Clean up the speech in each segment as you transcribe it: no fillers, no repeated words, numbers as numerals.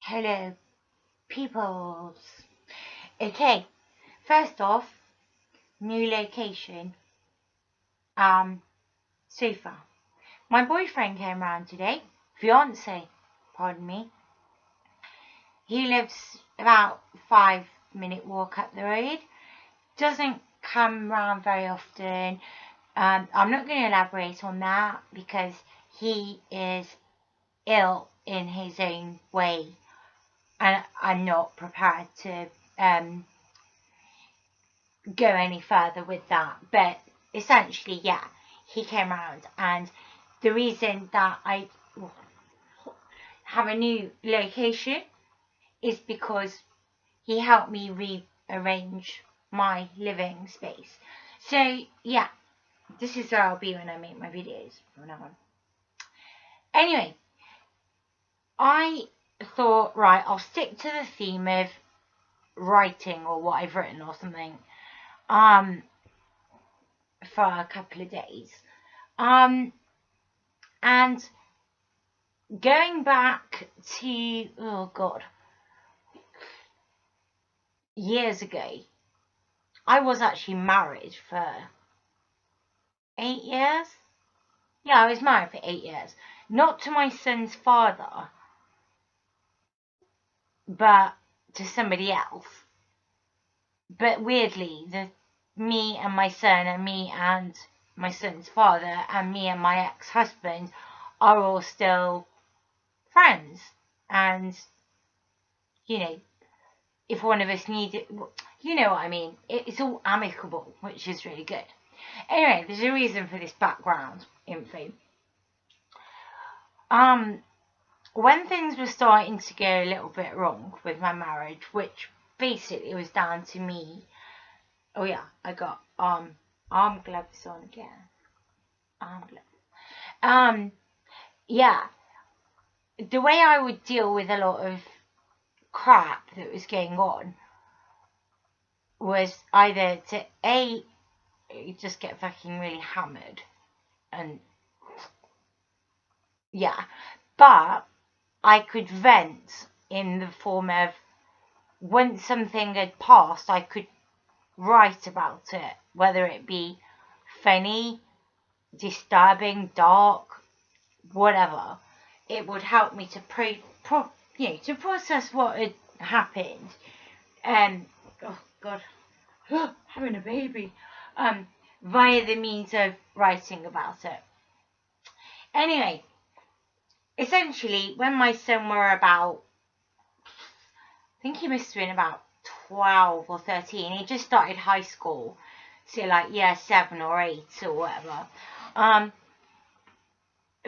Hello, peoples. Okay, first off, new location. Sofa. My boyfriend came round today. Fiance, pardon me. He lives about 5 minute walk up the road. Doesn't come round very often. I'm not going to elaborate on that because he is ill in his own way, and I'm not prepared to go any further with that. But essentially, yeah, he came around, and the reason that I have a new location is because he helped me rearrange my living space. So yeah, this is where I'll be when I make my videos from now on. Anyway, I thought, right, I'll stick to the theme of writing or what I've written or something for a couple of days. And going back to, oh God, years ago, I was actually married for 8 years. Yeah, I was married for 8 years. Not to my son's father, but to somebody else. But weirdly, me and my son, and me and my son's father, and me and my ex-husband are all still friends. And, you know, if one of us needed, you know what I mean, it's all amicable, which is really good. Anyway, there's a reason for this background info. When things were starting to go a little bit wrong with my marriage, which basically was down to me. Oh yeah, I got arm gloves on again. Arm gloves. Yeah. The way I would deal with a lot of crap that was going on was either to just get fucking really hammered, and yeah, but I could vent in the form of, once something had passed, I could write about it, whether it be funny, disturbing, dark, whatever. It would help me to to process what had happened. Oh God, having a baby. Via the means of writing about it. Anyway, essentially, when my son were about, I think he must have been about 12 or 13, he just started high school, so like year 7 or 8 or whatever.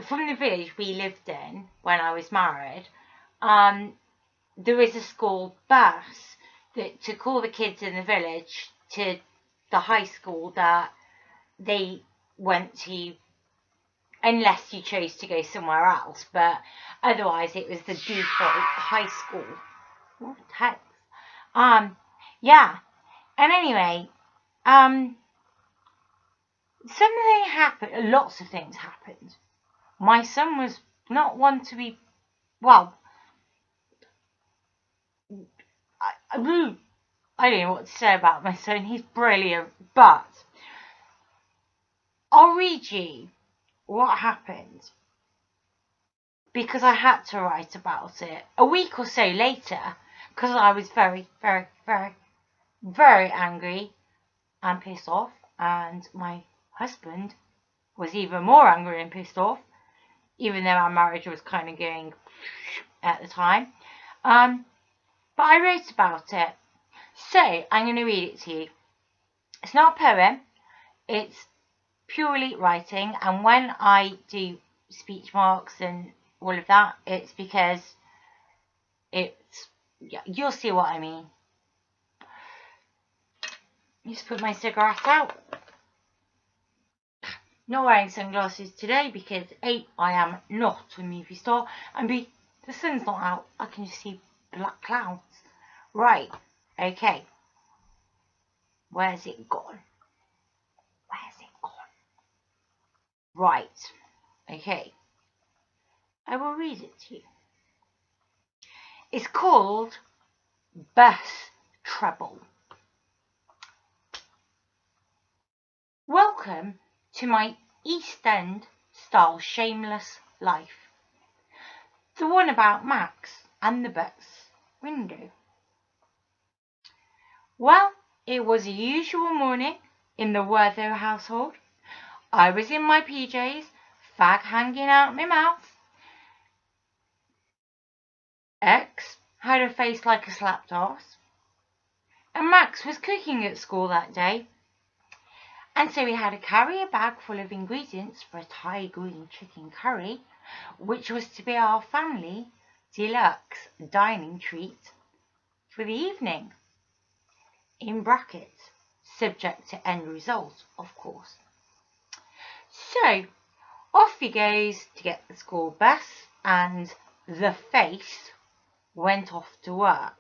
From the village we lived in when I was married, there was a school bus that took all the kids in the village to the high school that they went to, unless you chose to go somewhere else, but otherwise it was the default high school. What heck? Yeah. And anyway, something happened. Lots of things happened. My son was not one to be, well, I don't know what to say about my son. He's brilliant, but I'll read you what happened because I had to write about it a week or so later because I was very, very, very, very angry and pissed off, and my husband was even more angry and pissed off, even though our marriage was kind of going at the time. But I wrote about it, so I'm going to read it to you. It's not a poem, it's purely writing, and when I do speech marks and all of that, it's because it's, yeah, you'll see what I mean. Just put my cigarette out. Not wearing sunglasses today because A, I am not a movie star, and B, the sun's not out. I can just see black clouds. Right, okay. Where's it gone? Where's it gone? Right, okay. I will read it to you. is called bass treble. Welcome to my East End style shameless life. The one about Max and the bass window. Well, it was a usual morning in the Werther household. I was in my PJs, fag hanging out my mouth. X had a face like a slapped arse. And Max was cooking at school that day. And so we had to carry a bag full of ingredients for a Thai green chicken curry, which was to be our family deluxe dining treat for the evening. In brackets, subject to end result, of course. So, off he goes to get the school bus, and the face went off to work.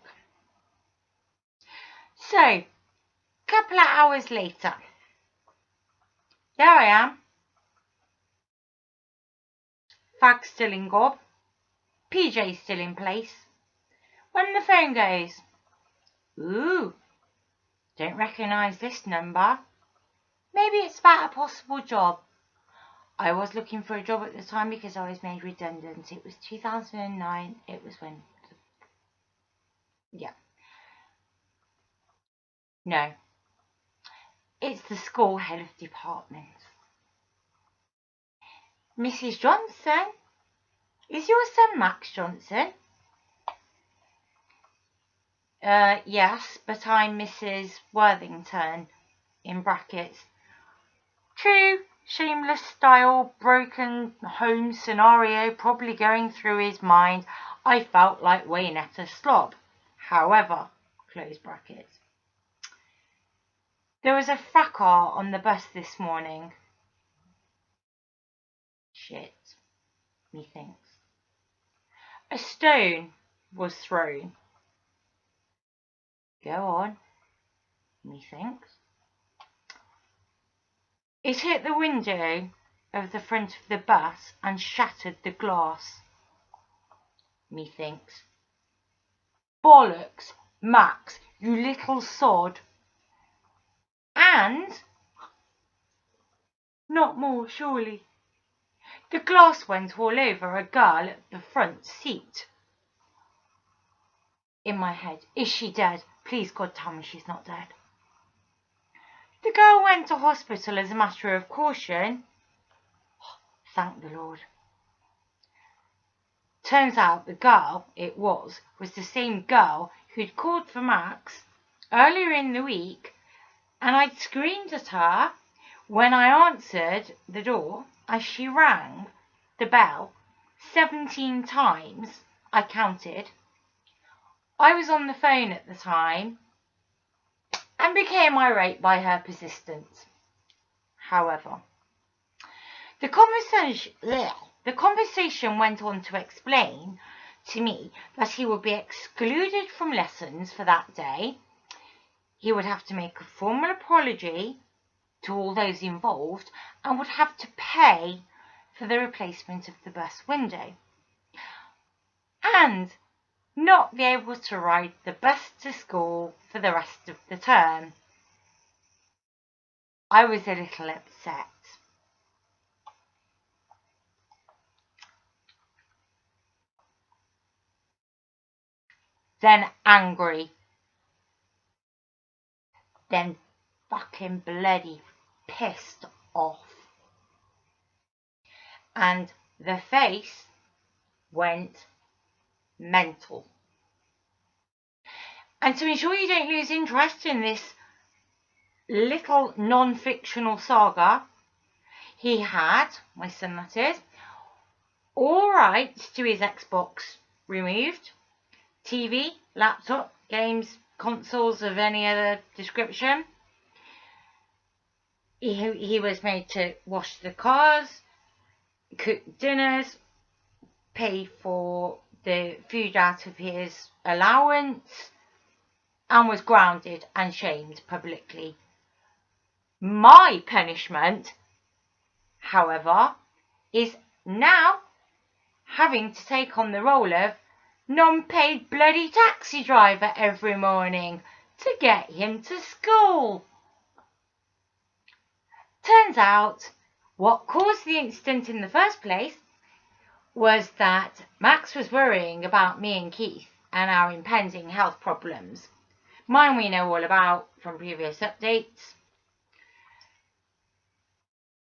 So, a couple of hours later, there I am, fag still in gob, PJ still in place, when the phone goes. Ooh, don't recognise this number. Maybe it's about a possible job. I was looking for a job at the time because I was made redundant. It was 2009. It was when... Yeah. No. It's the school head of department. Mrs. Johnson? Is your son Max Johnson? Yes, but I'm Mrs. Worthington, in brackets. True, shameless style, broken home scenario probably going through his mind. I felt like Waynetta Slob. However, close brackets. There was a fracas on the bus this morning. Shit, methinks. A stone was thrown. Go on, methinks. It hit the window of the front of the bus and shattered the glass. Methinks. Bollocks, Max, you little sod. And, not more surely, the glass went all over a girl at the front seat. In my head, is she dead? Please God tell me she's not dead. The girl went to hospital as a matter of caution. Thank the Lord. Turns out the girl it was the same girl who'd called for Max earlier in the week, and I'd screamed at her when I answered the door as she rang the bell 17 times, I counted. I was on the phone at the time and became irate by her persistence. However, the conversation went on to explain to me that he would be excluded from lessons for that day. He would have to make a formal apology to all those involved and would have to pay for the replacement of the bus window, and not be able to ride the bus to school for the rest of the term. I was a little upset. Then angry. Then fucking bloody pissed off. And the face went mental. And to ensure you don't lose interest in this little non-fictional saga, he had, my son that is, all rights to his Xbox removed, TV, laptop, games, consoles of any other description. He was made to wash the cars, cook dinners, pay for the food out of his allowance, and was grounded and shamed publicly. My punishment, however, is now having to take on the role of non-paid bloody taxi driver every morning to get him to school. Turns out, what caused the incident in the first place was that Max was worrying about me and Keith and our impending health problems. Mine we know all about from previous updates.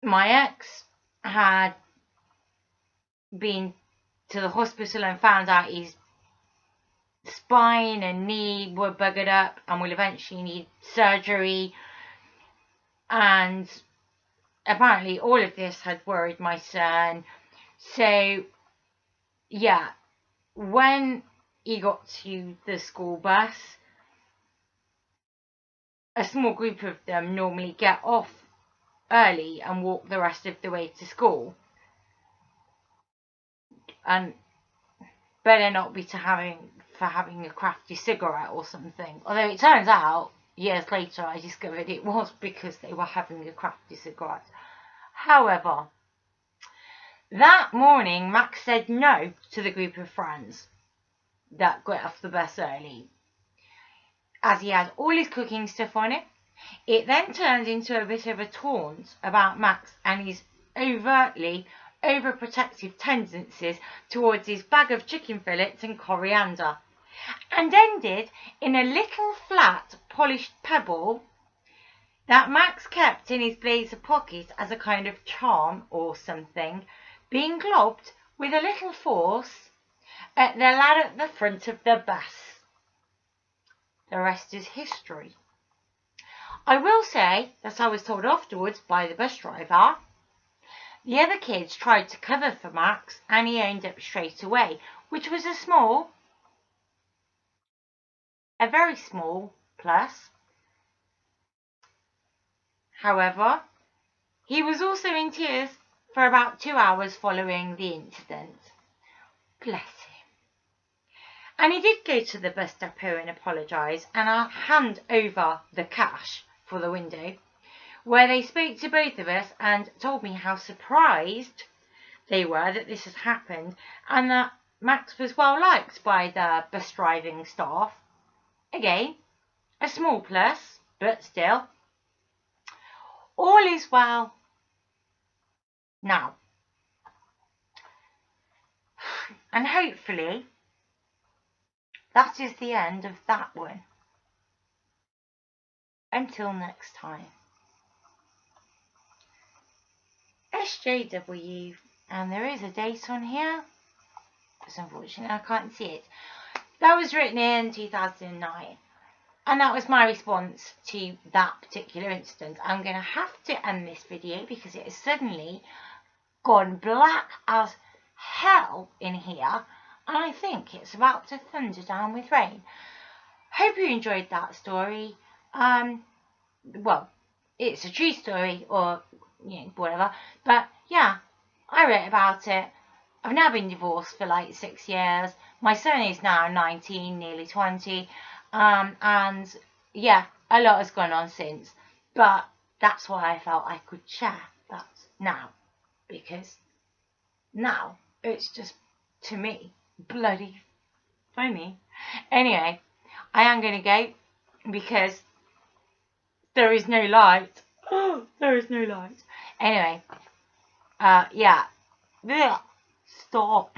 My ex had been to the hospital and found out his spine and knee were buggered up and will eventually need surgery. And apparently all of this had worried my son. So, yeah, when he got to the school bus, a small group of them normally get off early and walk the rest of the way to school. And better not be for having a crafty cigarette or something. Although it turns out, years later, I discovered it was because they were having a crafty cigarette. However, that morning, Max said no to the group of friends that got off the bus early, as he had all his cooking stuff on it. It then turned into a bit of a taunt about Max and his overtly overprotective tendencies towards his bag of chicken fillets and coriander, and ended in a little flat polished pebble that Max kept in his blazer pocket as a kind of charm or something, being globbed with a little force at the lad at the front of the bus. The rest is history. I will say that I was told afterwards by the bus driver the other kids tried to cover for Max and he owned up straight away, which was a very small plus. However, he was also in tears for about 2 hours following the incident. Bless him. And he did go to the bus depot and apologise and hand over the cash for the window, where they spoke to both of us and told me how surprised they were that this had happened and that Max was well liked by the bus driving staff. Again, a small plus, but still. All is well now. And hopefully, that is the end of that one. Until next time. SJW, and there is a date on here, because unfortunately I can't see it. That was written in 2009, and that was my response to that particular incident. I'm going to have to end this video because it has suddenly gone black as hell in here, and I think it's about to thunder down with rain. Hope you enjoyed that story. Well, it's a true story, or whatever, but yeah, I wrote about it. I've now been divorced for like 6 years. My son is now 19, nearly 20, and yeah, a lot has gone on since, but that's why I felt I could share that now, because now it's just, to me, bloody funny. Anyway, I am going to go because there is no light. Oh, there is no light. Anyway, yeah. Stop.